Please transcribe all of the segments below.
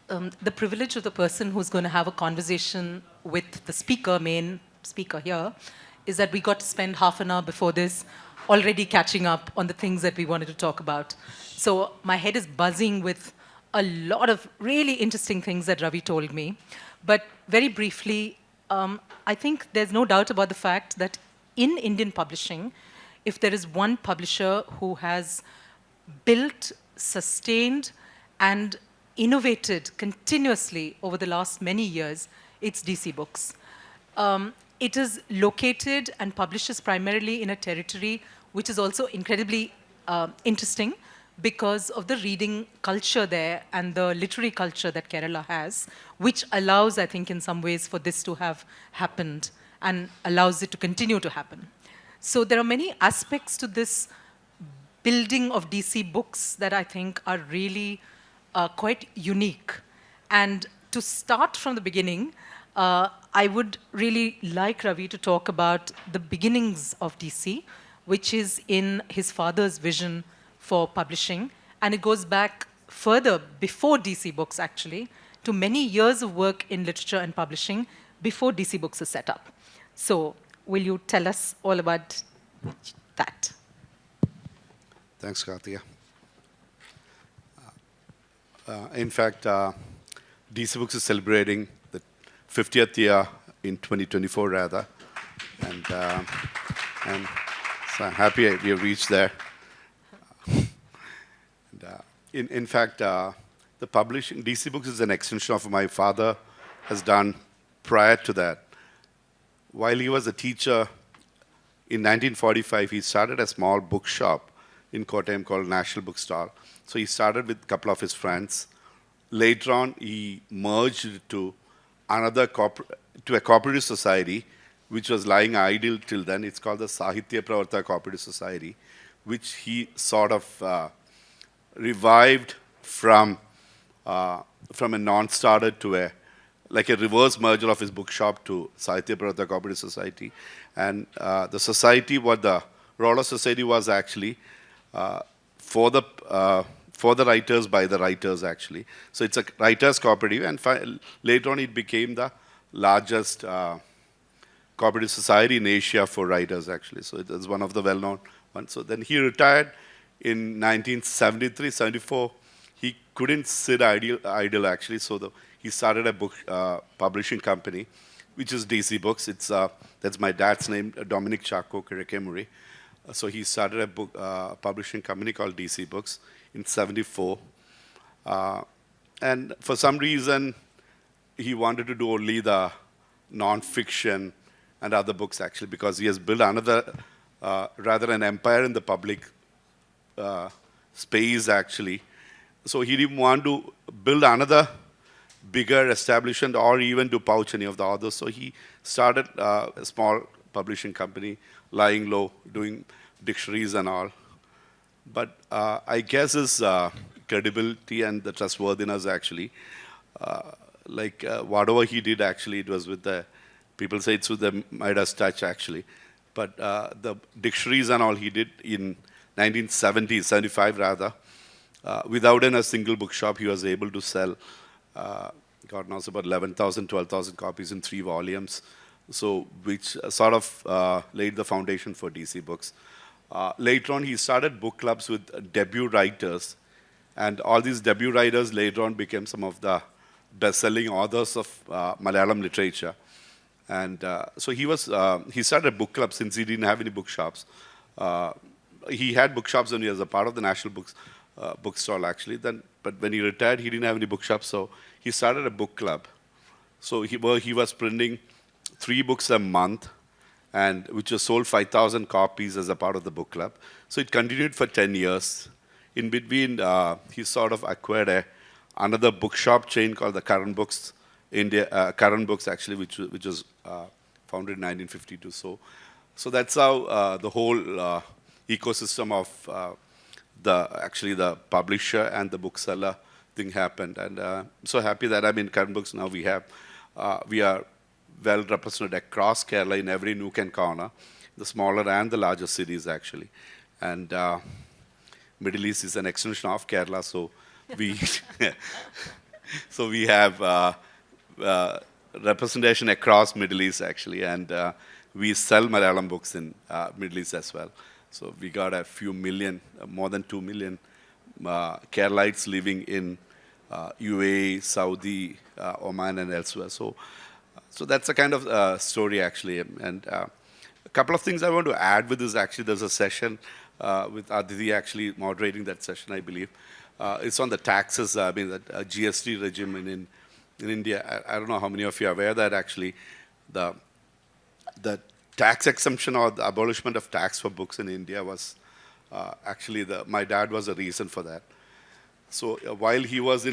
the privilege of the person who's going to have a conversation with the speaker, main speaker here, is that we got to spend half an hour before this already catching up on the things that we wanted to talk about. So my head is buzzing with a lot of really interesting things that Ravi told me. But very briefly, I think there's no doubt about the fact that in Indian publishing, if there is one publisher who has built, sustained, and innovated continuously over the last many years, it's DC Books. It is located and publishes primarily in a territory which is also incredibly interesting because of the reading culture there and the literary culture that Kerala has, which allows, I think, in some ways for this to have happened and allows it to continue to happen. So there are many aspects to this building of DC Books that I think are really quite unique. And to start from the beginning, I would really like Ravi to talk about the beginnings of DC, which is in his father's vision for publishing. And it goes back further, before DC Books actually, to many years of work in literature and publishing before DC Books is set up. So will you tell us all about that? Thanks, Karthika. In fact, DC Books is celebrating the 50th year in 2024, rather. And so I'm happy we have reached there. In fact, the publishing, DC Books is an extension of what my father has done prior to that. While he was a teacher in 1945, he started a small bookshop in Kottayam called National Bookstall. So he started with a couple of his friends. Later on, he merged to a cooperative society, which was lying idle till then. It's called the Sahitya Pravartaka Cooperative Society, which he sort of revived from a non-starter to like a reverse merger of his bookshop to Sahitya Pravartaka Cooperative Society. And the society, what the role of society was actually for the writers, by the writers, actually. So it's a writers' cooperative, and later on it became the largest cooperative society in Asia for writers, actually. So it was one of the well-known ones. So then he retired in 1973, 74. He couldn't sit idle, actually. So he started a book publishing company, which is DC Books. That's my dad's name, Dominic Chaco Kizhakemuri. So he started a book publishing company called DC Books in 74. And for some reason, he wanted to do only the non-fiction and other books, actually, because he has built another, rather an empire in the public space, actually. So he didn't want to build another bigger establishment or even to pouch any of the others. So he started a small publishing company, lying low, doing dictionaries and all. But I guess his credibility and the trustworthiness, actually, whatever he did, actually, it was with the, people say it's with the Midas touch, actually. But the dictionaries and all he did in 1970, 75 rather, without a single bookshop, he was able to sell, God knows, about 11,000, 12,000 copies in 3 volumes. So, which sort of laid the foundation for DC Books. Later on, he started book clubs with debut writers. And all these debut writers later on became some of the best-selling authors of Malayalam literature. And so he started a book club since he didn't have any bookshops. He had bookshops when he was a part of the National Bookstall, actually. But when he retired, he didn't have any bookshops, so he started a book club. So he was printing 3 books a month, and which was sold 5,000 copies as a part of the book club. So it continued for 10 years. In between, he sort of acquired another bookshop chain called the Current Books, Current Books, actually, which was founded in 1952. So that's how the whole ecosystem of the publisher and the bookseller thing happened. And I'm so happy that I'm in Current Books now. We are well represented across Kerala in every nook and corner, the smaller and the larger cities, actually. And Middle East is an extension of Kerala, so we So we have uh, representation across Middle East actually, and we sell Malayalam books in Middle East as well. So we got a few million, more than 2 million Keralites living in UAE, Saudi, Oman, and elsewhere. So that's a kind of story actually. And a couple of things I want to add with this actually. There's a session with Aditi actually moderating that session, I believe. It's on the taxes, I mean, the GST regime in India. I don't know how many of you are aware that actually the the tax exemption or the abolishment of tax for books in India was actually my dad was a reason for that. So while he was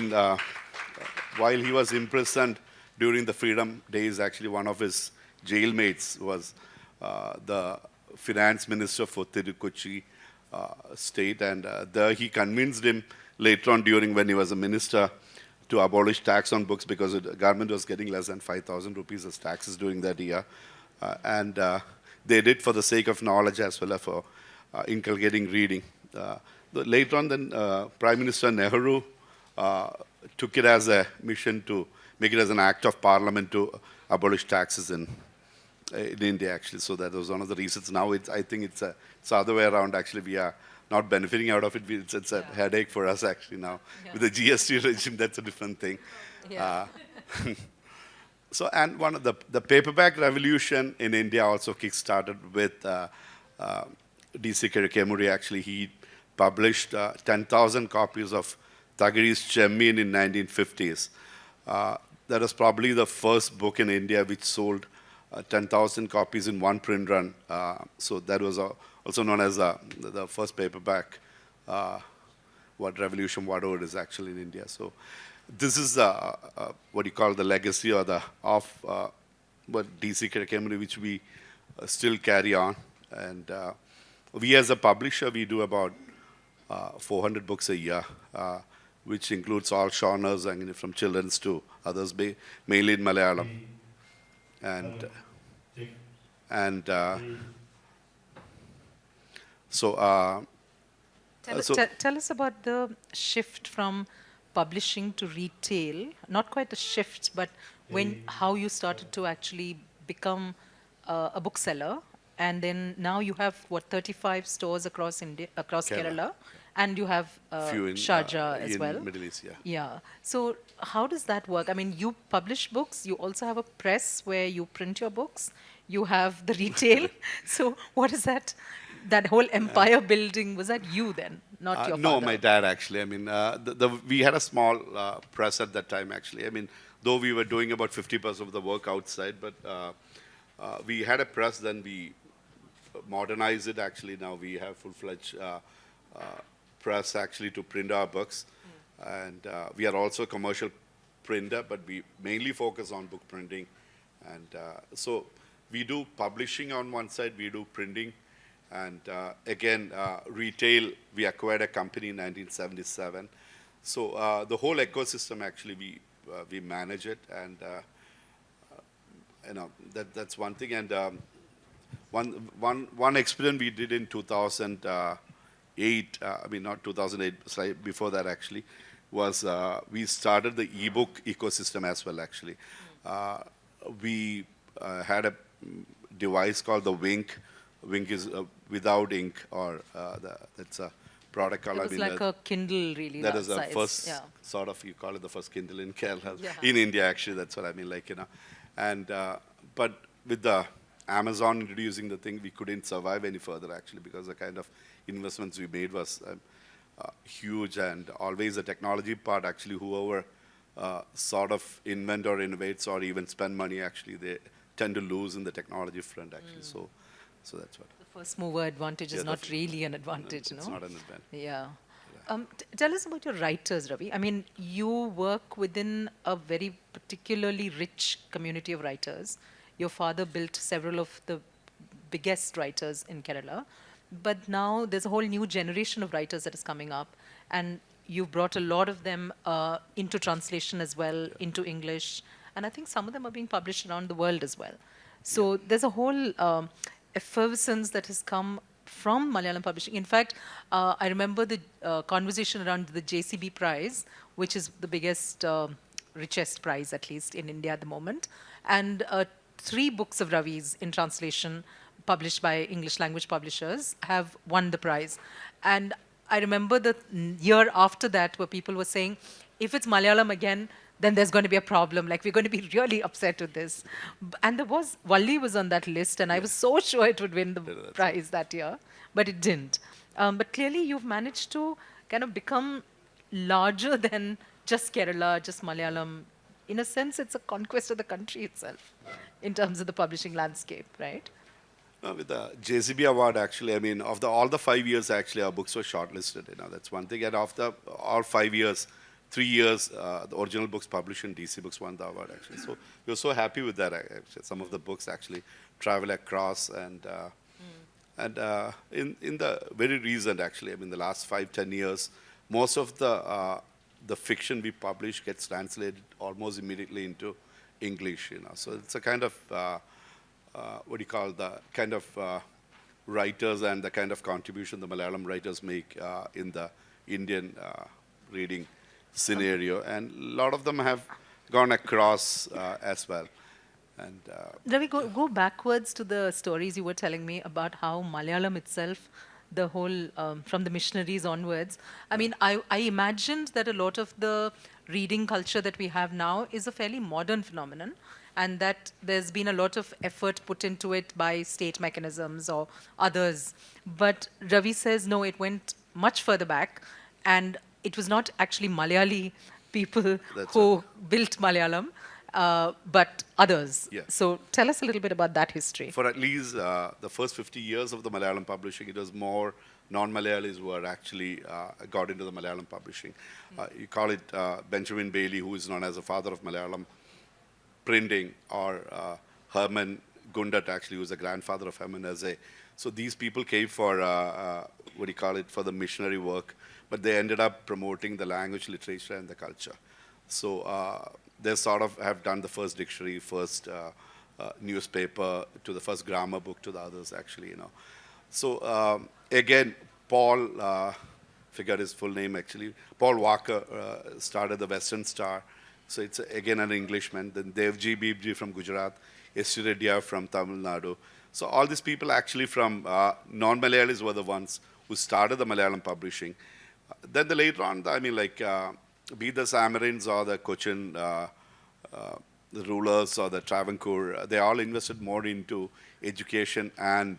imprisoned during the freedom days, actually one of his jailmates was the finance minister for Tirukochi state, and there he convinced him later on during when he was a minister to abolish tax on books because the government was getting less than 5,000 rupees as taxes during that year. And they did for the sake of knowledge as well as for inculcating reading. Later on, then Prime Minister Nehru took it as a mission to make it as an act of parliament to abolish taxes in India, actually. So that was one of the reasons. Now, I think it's the other way around, actually. We are not benefiting out of it. It's a headache for us, actually, now. Yeah. With the GST regime, that's a different thing. Yeah. So, and one of the paperback revolution in India also kick-started with DC Kizhakemuri. Actually, he published 10,000 copies of Tagiri's Chemmin in 1950s. That was probably the first book in India which sold 10,000 copies in one print run. So that was also known as the first paperback revolution, whatever it is actually in India. So this is what you call the legacy or what DC Kizhakemuri, which we still carry on. And we as a publisher, we do about 400 books a year, which includes all genres, and from children's to others, mainly in Malayalam. And so tell us about the shift from publishing to retail. Not quite a shift, but how you started to actually become a bookseller, and then now you have 35 stores across India, across Kerala, and you have Sharjah as well. Middle East, yeah. Yeah. So how does that work? I mean, you publish books. You also have a press where you print your books. You have the retail. So what is that? That whole empire building, was that you then, not your father? No, my dad actually. I mean, we had a small press at that time actually. I mean, though we were doing about 50% of the work outside, but we had a press, then we modernized it actually. Now we have full-fledged press actually to print our books. And we are also a commercial printer, but we mainly focus on book printing. And so we do publishing on one side, we do printing. And again, retail, we acquired a company in 1977. So the whole ecosystem, actually, we manage it. And that's one thing. And one experiment we did in 2008, I mean, not 2008, sorry, before that, actually, was we started the ebook ecosystem as well, actually. We had a device called the Wink. Wink is without ink, or that's a product called. It was like a Kindle, really. That is the first sort of, you call it the first Kindle in Kerala, in India, actually. That's what I mean, like, And but with the Amazon introducing the thing, we couldn't survive any further, actually, because the kind of investments we made was huge, and always the technology part, actually, whoever sort of invent or innovates or even spend money, actually, they tend to lose in the technology front, actually. So that's what. The first mover advantage is not really an advantage, no? It's not an advantage. Yeah. Tell us about your writers, Ravi. I mean, you work within a very particularly rich community of writers. Your father built several of the biggest writers in Kerala. But now there's a whole new generation of writers that is coming up. And you've brought a lot of them into translation as well, into English. And I think some of them are being published around the world as well. So there's a whole effervescence that has come from Malayalam publishing. In fact, I remember the conversation around the JCB Prize, which is the biggest richest prize, at least in India at the moment. And 3 books of Ravi's in translation, published by English language publishers, have won the prize. And I remember the year after that where people were saying, if it's Malayalam again, then there's going to be a problem. Like, we're going to be really upset with this. And there was, Valli was on that list, and I was so sure it would win the prize that year, but it didn't. But clearly, you've managed to kind of become larger than just Kerala, just Malayalam. In a sense, it's a conquest of the country itself in terms of the publishing landscape, right? With the JCB award, actually, I mean, of the all the 5 years, actually, our books were shortlisted. That's one thing. And after all 5 years, 3 years, the original books published in DC Books won the award, actually. So we were so happy with that. Actually, some of the books actually travel across, and in the very recent, actually, I mean, the last 5-10 years, most of the fiction we publish gets translated almost immediately into English. So it's a kind of what do you call the kind of writers and the kind of contribution the Malayalam writers make in the Indian reading scenario, and a lot of them have gone across as well. And Ravi, go backwards to the stories you were telling me about how Malayalam itself, the whole, from the missionaries onwards. I mean, I imagined that a lot of the reading culture that we have now is a fairly modern phenomenon, and that there's been a lot of effort put into it by state mechanisms or others. But Ravi says, no, it went much further back, and it was not actually Malayali people That's who built Malayalam, but others. Yeah. So tell us a little bit about that history. for at least the first 50 years of the Malayalam publishing, it was more non-Malayalis who are actually got into the Malayalam publishing. You call it Benjamin Bailey, who is known as the father of Malayalam printing, or Herman Gundat, actually, who is the grandfather of Herman Hesse. So these people came for, what do you call it, for the missionary work, but they ended up promoting the language, literature, and the culture. So they sort of have done the first dictionary, first newspaper, to the first grammar book, to the others, actually. So again, Paul, forgot his full name, actually. Paul Walker started the Western Star. So it's again an Englishman. Then Devji Bibji from Gujarat, S. Reddy from Tamil Nadu. So all these people actually from non-Malayalis were the ones who started the Malayalam publishing. Then the later on, I mean, like, be the Samarins or the Cochin, the rulers or the Travancore, they all invested more into education and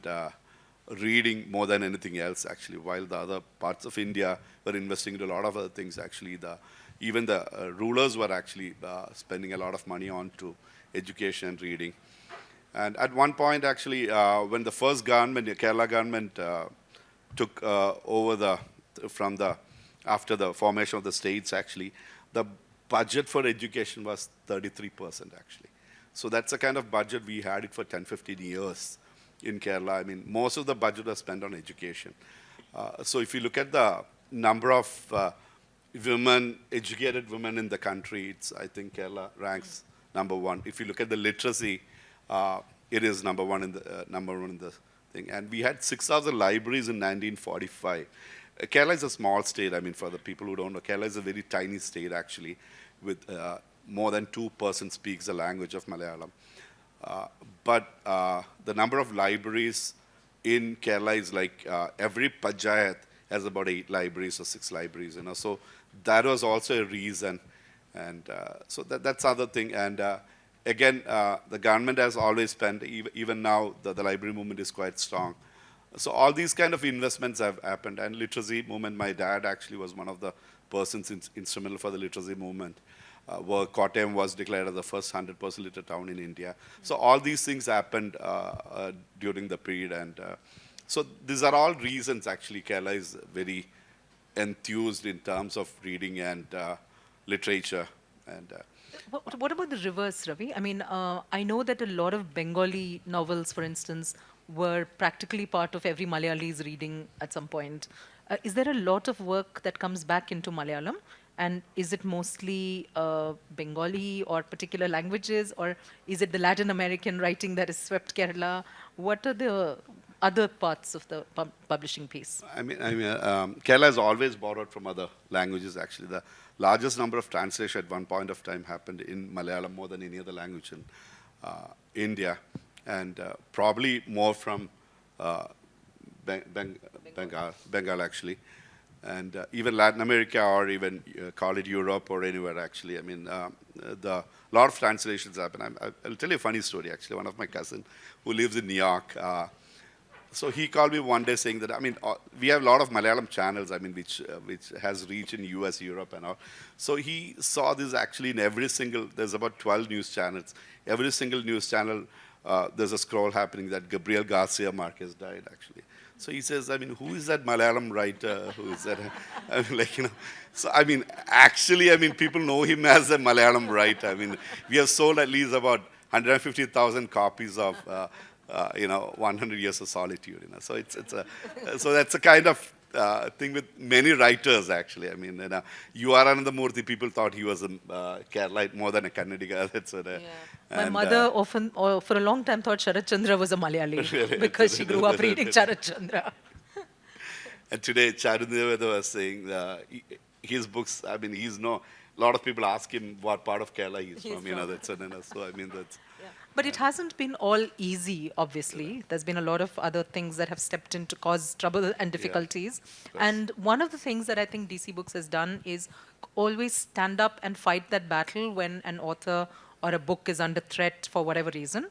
reading more than anything else, actually, while the other parts of India were investing into a lot of other things, actually. Even the rulers were actually spending a lot of money on to education and reading. And at one point, actually, when the first government, the Kerala government, took over after the formation of the states, actually, the budget for education was 33%, actually. So that's the kind of budget we had it for 10-15 years in Kerala. I mean, most of the budget was spent on education. So if you look at the number of educated women in the country, I think Kerala ranks number one. If you look at the literacy, it is number one in the thing. And we had 6,000 libraries in 1945. Kerala is a small state. I mean, for the people who don't know, Kerala is a very tiny state, actually, with more than 2% speaks the language of Malayalam. But the number of libraries in Kerala is like every panchayat has about 8 libraries or 6 libraries. So that was also a reason, and so that's other thing. And again, the government has always spent. Even now, the library movement is quite strong. So all these kind of investments have happened, and literacy movement. My dad actually was one of the persons instrumental for the literacy movement, where Kottayam was declared as the first 100% literate town in India. So all these things happened during the period, and so these are all reasons, actually, Kerala is very enthused in terms of reading and literature. And What about the reverse, Ravi? I mean, I know that a lot of Bengali novels, for instance, were practically part of every Malayali's reading at some point. Is there a lot of work that comes back into Malayalam? And is it mostly Bengali or particular languages? Or is it the Latin American writing that has swept Kerala? What are the other parts of the publishing piece? Kerala has always borrowed from other languages. Actually, the largest number of translation at one point of time happened in Malayalam more than any other language in India, and probably more from uh, Bengal actually, and even Latin America, or even call it Europe or anywhere actually. The lot of translations happen. I'll tell you a funny story actually. One of my cousin who lives in New York. So he called me one day saying that, we have a lot of Malayalam channels, which has reach in US, Europe and all. So he saw this actually in every single, there's about 12 news channels. Every single news channel, there's a scroll happening that Gabriel Garcia Marquez died actually. So he says, who is that Malayalam writer? Who is that? So actually, people know him as a Malayalam writer. We have sold at least about 150,000 copies of 100 Years of Solitude. So that's a kind of thing with many writers actually. U R Anandamurthy, people thought he was a Keralite more than a Kannadiga. My mother often, or for a long time, thought Sharat Chandra was a Malayali because she grew up reading Sharat Chandra. And today, Charundeveda was saying his books. A lot of people ask him what part of Kerala he's from. That's. But it hasn't been all easy, obviously. There's been a lot of other things that have stepped in to cause trouble and difficulties. And one of the things that I think DC Books has done is always stand up and fight that battle when an author or a book is under threat for whatever reason,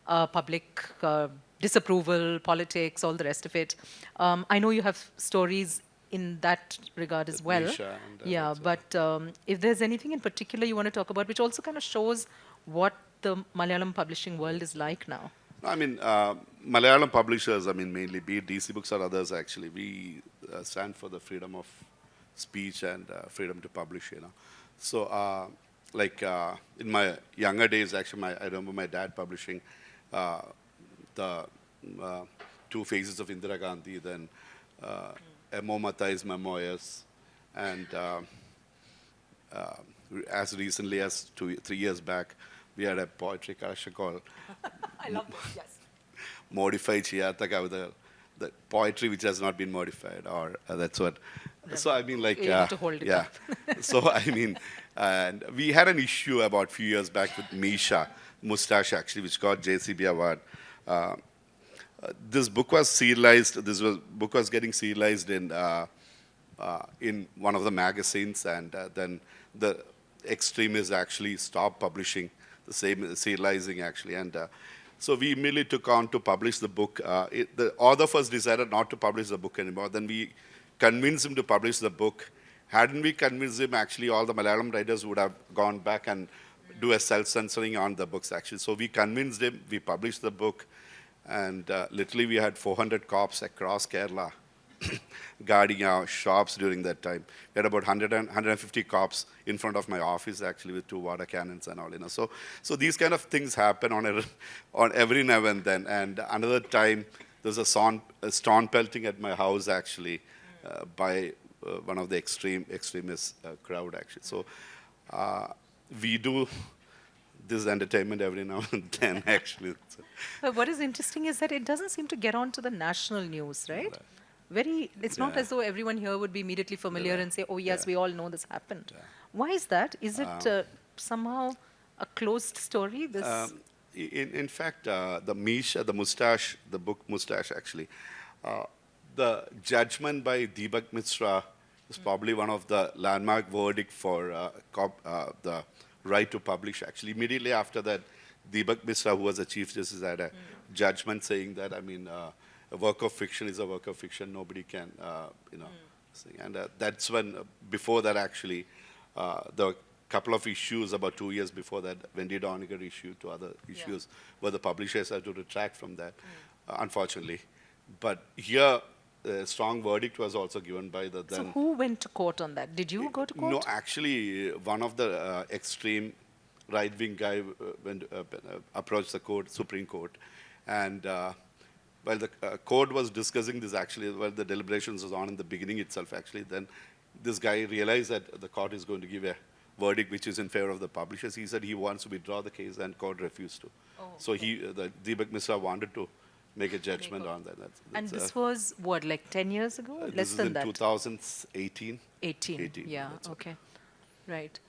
public disapproval, politics, all the rest of it. I know you have stories in that regard as well. Nisha and, Yeah, but if there's anything in particular you want to talk about, which also kind of shows what the Malayalam publishing world is like now. Malayalam publishers, mainly, be it DC Books or others, actually, we stand for the freedom of speech and freedom to publish, So, in my younger days, actually, I remember my dad publishing the two phases of Indira Gandhi, then M.O. Matai's memoirs, and as recently as 3 years back, we had a poetry collection called I love this, yes. Modified Chiyata Kavita, the poetry which has not been modified, or that's what. So You need to hold it yeah. up. So and we had an issue about a few years back with Misha Mustache actually, which got JCB award. This book was serialized. Book was getting serialized in one of the magazines, and then the extremists actually stopped publishing the same serializing actually, and so we immediately took on to publish the book. The author first decided not to publish the book anymore. Then we convinced him to publish the book. Hadn't we convinced him, actually, all the Malayalam writers would have gone back and do a self-censoring on the books, actually. So we convinced him, we published the book, and literally we had 400 cops across Kerala guarding our shops during that time. We had about 150 cops in front of my office, actually, with 2 water cannons and all. So these kind of things happen on every now and then. And another time, there's a stone pelting at my house, actually, by one of the extremist crowd, actually. So we do this entertainment every now and then, actually. But what is interesting is that it doesn't seem to get onto the national news, right? It's not as though everyone here would be immediately familiar and say, oh yes, we all know this happened. Why is that? Is it somehow a closed story? In fact, the mustache, the book Mustache, actually, the judgment by Deepak Mishra is probably one of the landmark verdict for the right to publish. Actually, immediately after that, Deepak Mishra, who was the Chief Justice, had a judgment saying that, a work of fiction is a work of fiction. Nobody can, sing. And that's when, before that, actually, the couple of issues about 2 years before that, Wendy Doniger issue to other issues, where the publishers had to retract from that, unfortunately. But here, a strong verdict was also given by the then. So who went to court on that? Did you go to court? No, actually, one of the extreme right-wing guy approached the Supreme Court, and while the court was discussing this, actually, while the deliberations was on in the beginning itself, actually, then this guy realized that the court is going to give a verdict which is in favor of the publishers. He said he wants to withdraw the case, and court refused to. So the Deepak Mishra wanted to make a judgment on that. And this was what, like 10 years ago? This Less is than in that. 2018. 18. 18, Yeah. that's right. Okay. Right.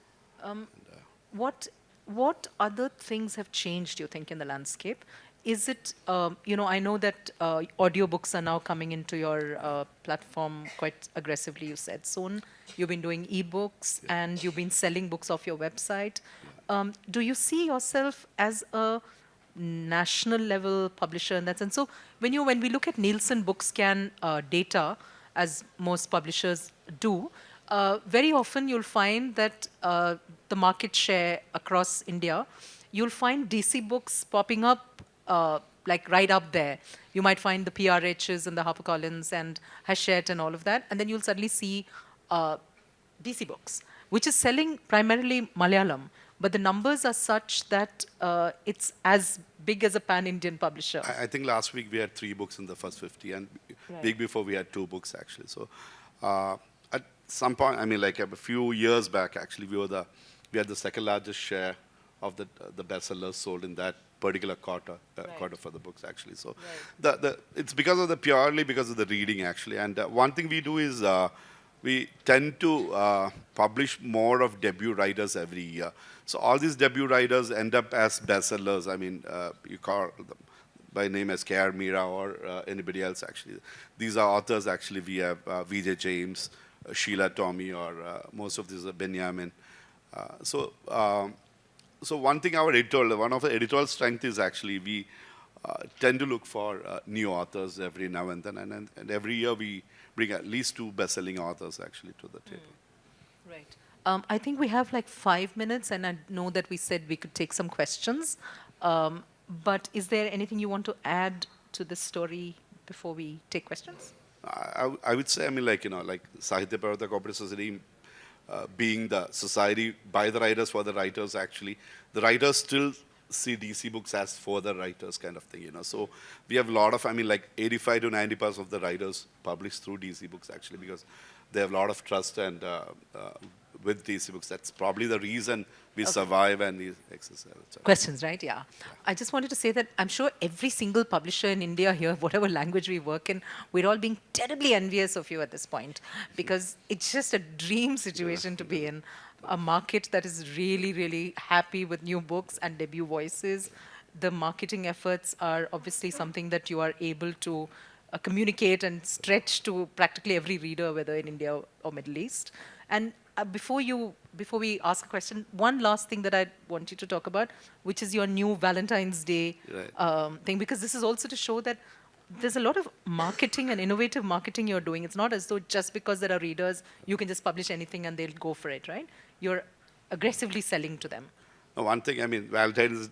What what other things have changed, you think, in the landscape? Is it, I know that audiobooks are now coming into your platform quite aggressively, you said. Soon, you've been doing ebooks and you've been selling books off your website. Do you see yourself as a national level publisher in that sense? So when we look at Nielsen Bookscan data, as most publishers do, very often you'll find that the market share across India, you'll find DC books popping up like right up there. You might find the PRHs and the HarperCollins and Hachette and all of that, and then you'll suddenly see DC books, which is selling primarily Malayalam, but the numbers are such that it's as big as a pan-Indian publisher. I think last week we had 3 books in the first 50, and Right. week before we had 2 books actually. So at some point, I mean, like a few years back, actually, we had the second largest share of the bestsellers sold in that particular quarter quarter for the books actually. So it's purely because of the reading actually. And one thing we do is we tend to publish more of debut writers every year. So all these debut writers end up as bestsellers. I mean, you call them by name as K.R. Meera or anybody else actually. These are authors actually. We have V.J. James, Sheila Tommy, or most of these are Benjamin. So one thing one of the editorial strength is actually we tend to look for new authors every now and then, and every year we bring at least 2 best-selling authors actually to the table. Right. I think we have like 5 minutes, and I know that we said we could take some questions. But is there anything you want to add to this story before we take questions? I would say, I mean, like, like Sahitya Pravartak Cooperative Society being the society by the writers for the writers, actually, the writers still see DC books as for the writers kind of thing, So we have a lot of, I mean, like 85 to 90% of the writers publish through DC books actually, because they have a lot of trust and with DC books. That's probably the reason we survive and we exercise. Questions, right? Yeah. I just wanted to say that I'm sure every single publisher in India here, whatever language we work in, we're all being terribly envious of you at this point, because it's just a dream situation to be in. A market that is really, really happy with new books and debut voices. The marketing efforts are obviously something that you are able to communicate and stretch to practically every reader, whether in India or Middle East. And before we ask a question, one last thing that I want you to talk about, which is your new Valentine's Day thing, because this is also to show that there's a lot of marketing and innovative marketing you're doing. It's not as though just because there are readers, you can just publish anything and they'll go for it, right? You're aggressively selling to them. Now, one thing, I mean, Valentine's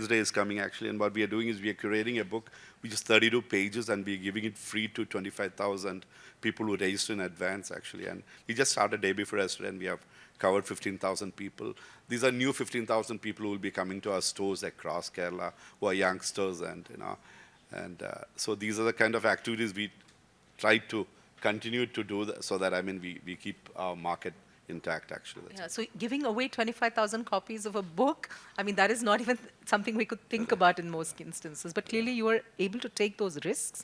Day is coming actually, and what we are doing is we are curating a book which is 32 pages, and we're giving it free to 25,000 people who register in advance actually. And we just started day before yesterday, and we have covered 15,000 people. These are new 15,000 people who will be coming to our stores across Kerala, who are youngsters, and so these are the kind of activities we try to continue to do, so that, I mean, we keep our market intact actually. Yeah, so giving away 25,000 copies of a book, I mean, that is not even something we could think about in most instances. But clearly you are able to take those risks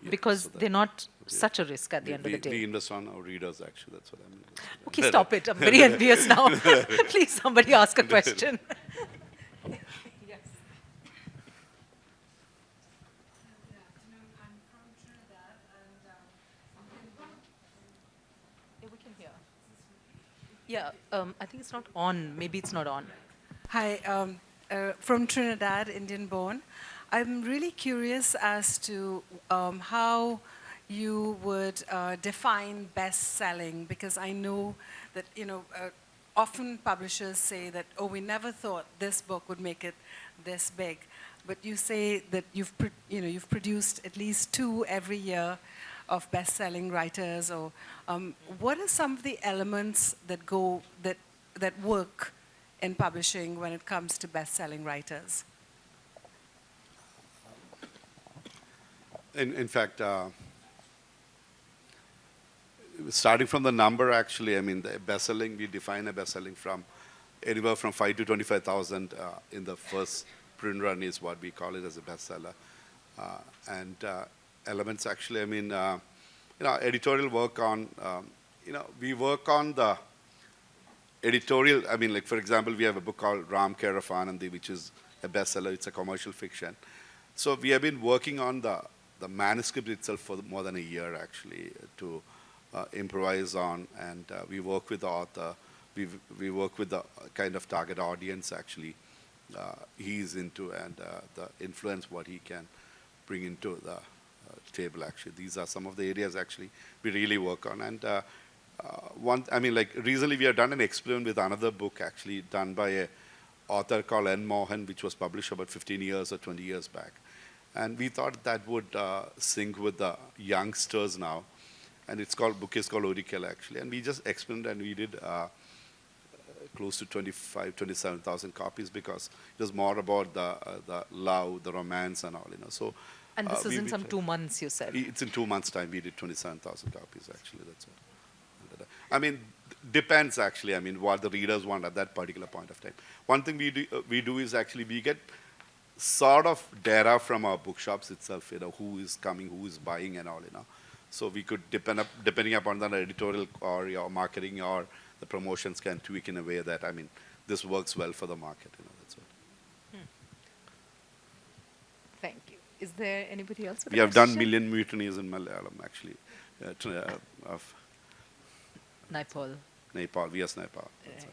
because they're not such a risk at the end of the day. We invest on our readers actually, that's what I mean. Okay, stop it. I'm very envious now. Please, somebody ask a question. Yeah, I think it's not on. Maybe it's not on. Hi, from Trinidad, Indian born. I'm really curious as to how you would define best-selling, because I know that, often publishers say that, oh, we never thought this book would make it this big. But you say that you've produced at least 2 every year of best-selling writers, or what are some of the elements that work in publishing when it comes to best-selling writers? In fact, starting from the number, actually, I mean, the best-selling, we define a best-selling from anywhere from 5 to 25,000 in the first print run is what we call it as a bestseller. and elements actually. I mean, editorial work on, we work on the editorial. I mean, like for example, we have a book called Ram Care of Anandi, which is a bestseller. It's a commercial fiction. So we have been working on the manuscript itself for more than a year actually to improvise on, and we work with the author. We work with the kind of target audience actually he's into, and the influence what he can bring into the table actually. These are some of the areas actually we really work on. And recently we have done an experiment with another book actually done by a author called N. Mohan, which was published about 15 years or 20 years back. And we thought that would sync with the youngsters now. And book is called Orikel actually. And we just experimented and we did close to 27,000 copies because it was more about the love, the romance and all, So. And this is in some 2 months, you said. It's in 2 months' time. We did 27,000 copies actually. That's it. I mean, depends actually. I mean, what the readers want at that particular point of time. One thing we do is actually we get sort of data from our bookshops itself. Who is coming, who is buying, and all. So we could depending upon the editorial or your marketing or the promotions can tweak in a way that this works well for the market. That's it. Thank you. Is there anybody else? We have done Million Mutinies in Malayalam actually. Of Nepal. VS Nepal. Right.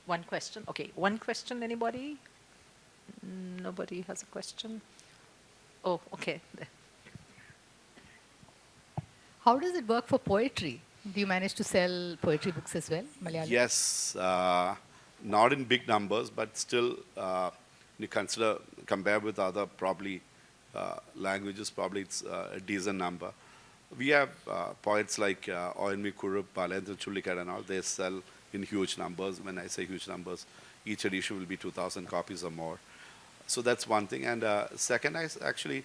One question. Okay, one question. Anybody? Nobody has a question. Oh, okay. How does it work for poetry? Do you manage to sell poetry books as well, Malayalam? Yes, not in big numbers, but still, you compare with other probably languages, probably it's a decent number. We have poets like Oyanmi Kurup, Balendra Chullikad and all, they sell in huge numbers. When I say huge numbers, each edition will be 2,000 copies or more. So that's one thing. And second, actually,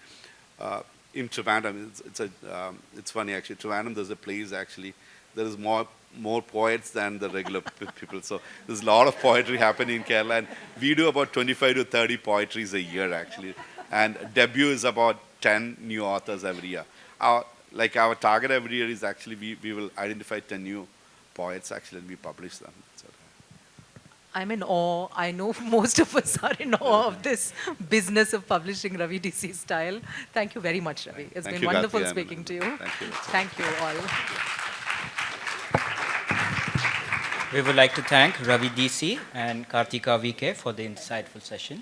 in Trivandrum, it's funny actually. Trivandrum, there's a place actually. There is more poets than the regular people. So there's a lot of poetry happening in Kerala, and we do about 25 to 30 poetries a year actually. And debut is about 10 new authors every year. Our target every year is actually we will identify 10 new poets actually, and we publish them. I'm in awe. I know most of us are in awe of this business of publishing Ravi Deecee style. Thank you very much, Ravi. It's been wonderful speaking to you. Thank you. Thank you all. We would like to thank Ravi Deecee and Karthika VK for the insightful session.